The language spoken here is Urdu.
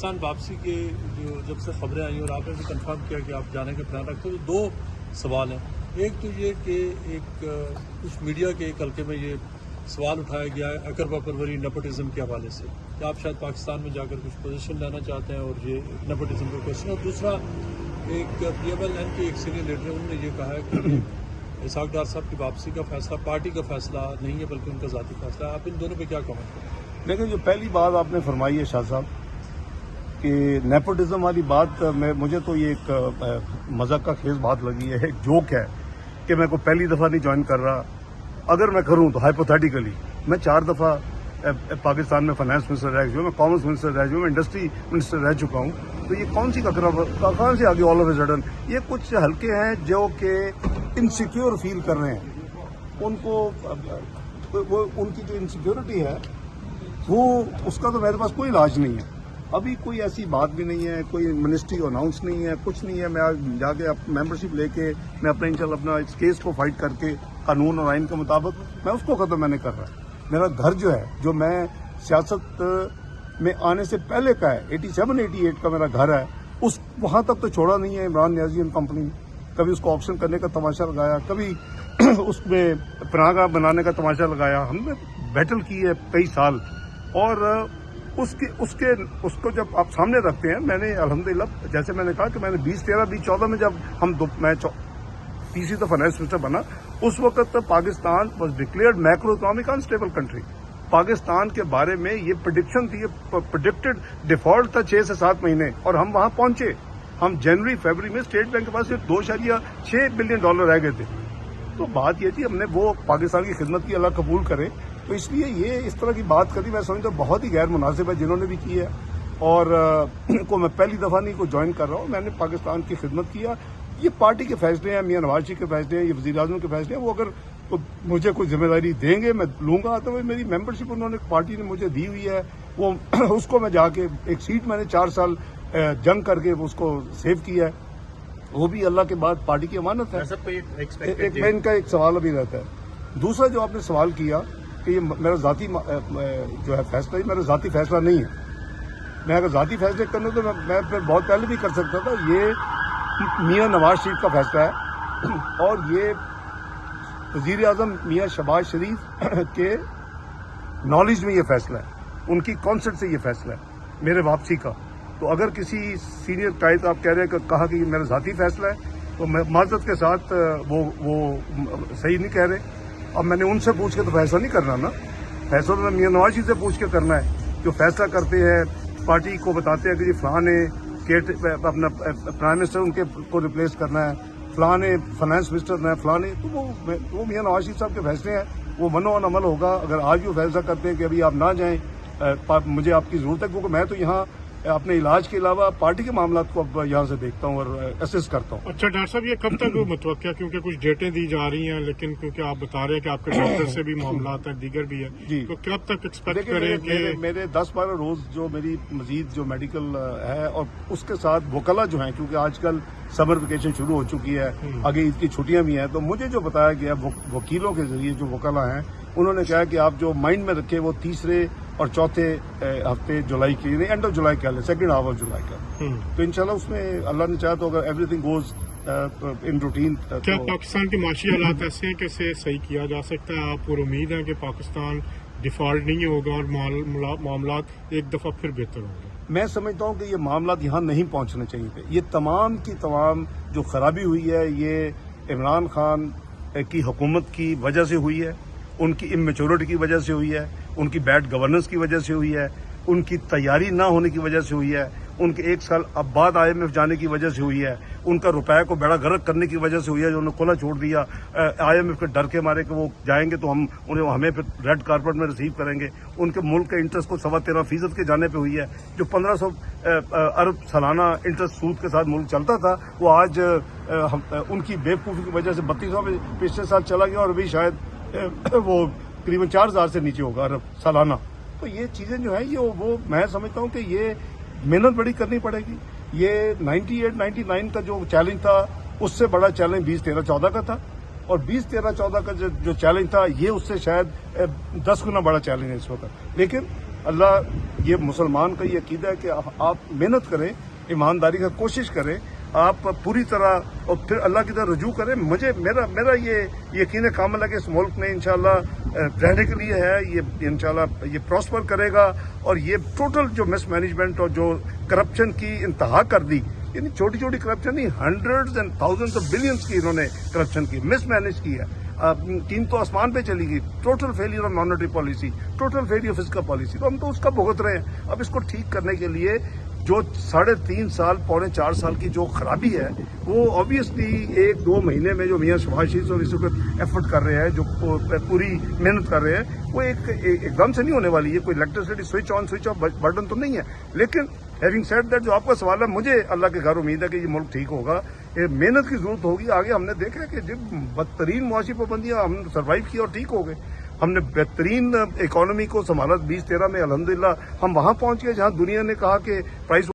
پاکستان واپسی کے جو جب سے خبریں آئی اور آپ نے بھی کنفرم کیا کہ آپ جانے کا پلان رکھتے ہیں تو دو سوال ہیں. ایک تو یہ کہ ایک کچھ میڈیا کے ایک حلقے میں یہ سوال اٹھایا گیا ہے اقربا پروری نیپوٹزم کے حوالے سے کہ آپ شاید پاکستان میں جا کر کچھ پوزیشن لینا چاہتے ہیں اور یہ نیپوٹزم کا کوشچن. اور دوسرا ایک پی ایم ایل این کے ایک سینئر لیڈر انہوں نے یہ کہا ہے کہ اسحاق ڈار صاحب کی واپسی کا فیصلہ پارٹی کا فیصلہ نہیں ہے بلکہ ان کا ذاتی فیصلہ ہے. آپ ان دونوں پہ کیا کامنٹ کریں؟ لیکن جو پہلی بات آپ نے فرمائی ہے شاہ صاحب کہ نیپوٹزم والی بات مجھے تو یہ ایک مذاق کا خیز بات لگی ہے, ایک جوک ہے کہ میں کو پہلی دفعہ نہیں جوائن کر رہا. اگر میں کروں تو ہائپوتھیٹیکلی میں 4 دفعہ پاکستان میں فائنانس منسٹر رہ چکا ہوں, میں کامرس منسٹر رہ چکا ہوں, میں انڈسٹری منسٹر رہ چکا ہوں. تو یہ کون سی کہاں سے آگے آل آف اے سڈن یہ کچھ حلقے ہیں جو کہ انسیکیور فیل کر رہے ہیں. ان کو ان کی جو انسیکیورٹی ہے وہ اس کا تو میرے پاس کوئی علاج نہیں ہے. ابھی کوئی ایسی بات بھی نہیں ہے, کوئی منسٹری اناؤنس نہیں ہے, کچھ نہیں ہے. میں جا کے ممبرشپ لے کے میں اپنا انشاءاللہ اپنا اس کیس کو فائٹ کر کے قانون اور آئین کے مطابق میں اس کو ختم میں نے کر رہا. میرا گھر جو ہے جو میں سیاست میں آنے سے پہلے کا ہے 87-88 کا میرا گھر ہے, اس وہاں تک تو چھوڑا نہیں ہے عمران نیازی اینڈ کمپنی. کبھی اس کو آپشن کرنے کا تماشا لگایا, کبھی اس میں پراگا بنانے کا تماشا لگایا. ہم نے بیٹل کی ہے کئی سال اور اس کو جب آپ سامنے رکھتے ہیں, میں نے الحمدللہ جیسے میں نے کہا کہ میں نے 2013-2014 میں جب میں تیسری دفعہ فائنانس منسٹر بنا اس وقت Pakistan was declared macro economic unstable country. Pakistan کے بارے میں یہ پریڈکشن تھی, یہ پریڈکٹڈ ڈیفالٹ تھا 6 سے 7 مہینے اور ہم وہاں پہنچے. ہم جنوری فیبری میں اسٹیٹ بینک کے پاس صرف $2.6 بلین رہ گئے تھے. تو بات یہ تھی ہم نے وہ پاکستان کی خدمت کی, اللہ قبول کرے. تو اس لیے یہ اس طرح کی بات کری میں سمجھتا ہوں بہت ہی غیر مناسب ہے جنہوں نے بھی کی ہے. اور کو میں پہلی دفعہ نہیں کو جوائن کر رہا ہوں, میں نے پاکستان کی خدمت کیا. یہ پارٹی کے فیصلے ہیں, میاں نواز شریف کے فیصلے ہیں, یہ وزیر اعظم کے فیصلے ہیں. وہ اگر مجھے کوئی ذمہ داری دیں گے میں لوں گا. تو میری ممبرشپ انہوں نے پارٹی نے مجھے دی ہوئی ہے, وہ اس کو میں جا کے ایک سیٹ میں نے 4 سال جنگ کر کے اس کو سیو کیا ہے. وہ بھی اللہ کے بعد پارٹی کی امانت ہے. ایک میں ان کا ایک سوال ابھی رہتا ہے. دوسرا جو آپ نے سوال کیا کہ یہ میرا ذاتی جو ہے فیصلہ ہے, میرا ذاتی فیصلہ نہیں ہے. میں اگر ذاتی فیصلے کرنا تو میں پھر بہت پہلے بھی کر سکتا تھا. یہ میاں نواز شریف کا فیصلہ ہے اور یہ وزیر اعظم میاں شہباز شریف کے نالج میں یہ فیصلہ ہے, ان کی کانسرٹ سے یہ فیصلہ ہے میرے واپسی کا. تو اگر کسی سینئر قائد آپ کہہ رہے ہیں کہ کہا کہ یہ میرا ذاتی فیصلہ ہے تو میں معذرت کے ساتھ وہ صحیح نہیں کہہ رہے. اب میں نے ان سے پوچھ کے تو فیصلہ نہیں کرنا نا, فیصلہ تو میں میاں نواز شریف سے پوچھ کے کرنا ہے. جو فیصلہ کرتے ہیں پارٹی کو بتاتے ہیں کہ یہ فلاں نے اپنا پرائم منسٹر ان کے کو ریپلیس کرنا ہے, فلاں نے فائنانس منسٹر ہے, فلاں نے, تو وہ میاں نواز شریف صاحب کے فیصلے ہیں, وہ منو عمل ہوگا. اگر آج بھی وہ فیصلہ کرتے ہیں کہ ابھی آپ نہ جائیں, مجھے آپ کی ضرورت ہے, کیونکہ میں تو یہاں اپنے علاج کے علاوہ پارٹی کے معاملات کو اب یہاں سے دیکھتا ہوں اور اسسٹ کرتا ہوں. اچھا ڈاکٹر صاحب, یہ کب تک متوقع, کیونکہ کچھ ڈیٹیں دی جا رہی ہیں لیکن کیونکہ آپ بتا رہے ہیں کہ آپ کے ڈاکٹر سے بھی معاملات ہیں, دیگر بھی ہے, جی, تو کب تک ایکسپیکٹ کریں کہ میرے 10-12 روز جو میری مزید جو میڈیکل ہے اور اس کے ساتھ وکلا جو ہیں, کیونکہ آج کل سمر ویکیشن شروع ہو چکی ہے, آگے عید کی چھٹیاں بھی ہیں, تو مجھے جو بتایا گیا وکیلوں کے ذریعے جو وکلا ہیں انہوں نے کہا کہ آپ جو مائنڈ میں رکھے وہ 3 اور 4 ہفتے جولائی کے لیے, اینڈ آف جولائی کہہ لیں, 2nd half of جولائی کا. تو انشاءاللہ اس میں اللہ نے چاہا تو اگر every thing goes in routine. کیا پاکستان کے معاشی حالات ایسے ہیں کہ اسے صحیح کیا جا سکتا ہے؟ آپ پر امید ہے کہ پاکستان ڈیفالٹ نہیں ہوگا اور معاملات ایک دفعہ پھر بہتر ہوں گے؟ میں سمجھتا ہوں کہ یہ معاملات یہاں نہیں پہنچنے چاہیے تھے. یہ تمام کی تمام جو خرابی ہوئی ہے یہ عمران خان کی حکومت کی وجہ سے ہوئی ہے, ان کی اممیچورٹی کی وجہ سے ہوئی ہے, ان کی بیڈ گورننس کی وجہ سے ہوئی ہے, ان کی تیاری نہ ہونے کی وجہ سے ہوئی ہے, ان کے 1 سال اب بعد IMF جانے کی وجہ سے ہوئی ہے, ان کا روپے کو بیڑا غرق کرنے کی وجہ سے ہوئی ہے, جو انہوں نے کھلا چھوڑ دیا IMF کے ڈر کے مارے کہ وہ جائیں گے تو ہمیں پھر ریڈ کارپٹ میں ریسیو کریں گے. ان کے ملک کے انٹرسٹ کو 13.25% کے جانے پہ ہوئی ہے. جو 1500 ارب سالانہ انٹرسٹ سود کے ساتھ ملک چلتا تھا وہ آج ان کی بے وقوفی کی وجہ سے 3200 میں پچھلے سال چلا گیا اور ابھی شاید وہ تقریباً 4000 سے نیچے ہوگا ارب سالانہ. تو یہ چیزیں جو ہیں وہ میں سمجھتا ہوں کہ یہ محنت بڑی کرنی پڑے گی. یہ 98-99 کا جو چیلنج تھا اس سے بڑا چیلنج 2013-14 کا تھا, اور 2013-14 کا جو چیلنج تھا یہ اس سے شاید 10 گنا بڑا چیلنج ہے اس وقت. لیکن اللہ یہ مسلمان کا یہ عقیدہ ہے کہ آپ محنت کریں، ایمانداری کا کوشش کریں، آپ پوری طرح اور پھر اللہ کی طرف رجوع کریں. میرا یہ یقین کامل ہے کہ اس ملک میں انشاءاللہ رہنے کے لیے ہے، یہ انشاءاللہ یہ پراسپر کرے گا. اور یہ ٹوٹل جو مس مینجمنٹ اور جو کرپشن کی انتہا کر دی، یعنی چھوٹی چھوٹی کرپشن نہیں، hundreds and thousands of billions کی انہوں نے کرپشن کی، مس مینج کی ہے. ٹیم تو آسمان پہ چلی گئی. Total failure of monetary policy, total failure of fiscal policy. تو ہم تو اس کا بھگت رہے ہیں. اب اس کو ٹھیک کرنے کے لیے جو 3.5 سال 4.5 سال کی جو خرابی ہے، وہ آبویسلی 1-2 مہینے میں جو میاں شباز شریف اور اس وقت ایفرٹ کر رہے ہیں، جو پوری محنت کر رہے ہیں، وہ ایک دم سے نہیں ہونے والی ہے. کوئی electricity switch on switch off button تو نہیں ہے. لیکن ہیونگ سیڈ دیٹ، جو آپ کا سوال ہے، مجھے اللہ کے گھر امید ہے کہ یہ ملک ٹھیک ہوگا. محنت کی ضرورت ہوگی. آگے ہم نے دیکھا کہ جب بدترین معاشی پابندیاں ہم سروائیو کی اور ٹھیک ہو گئے. ہم نے بہترین اکانومی کو سنبھالا 2013 میں. الحمدللہ ہم وہاں پہنچ گئے جہاں دنیا نے کہا کہ پرائز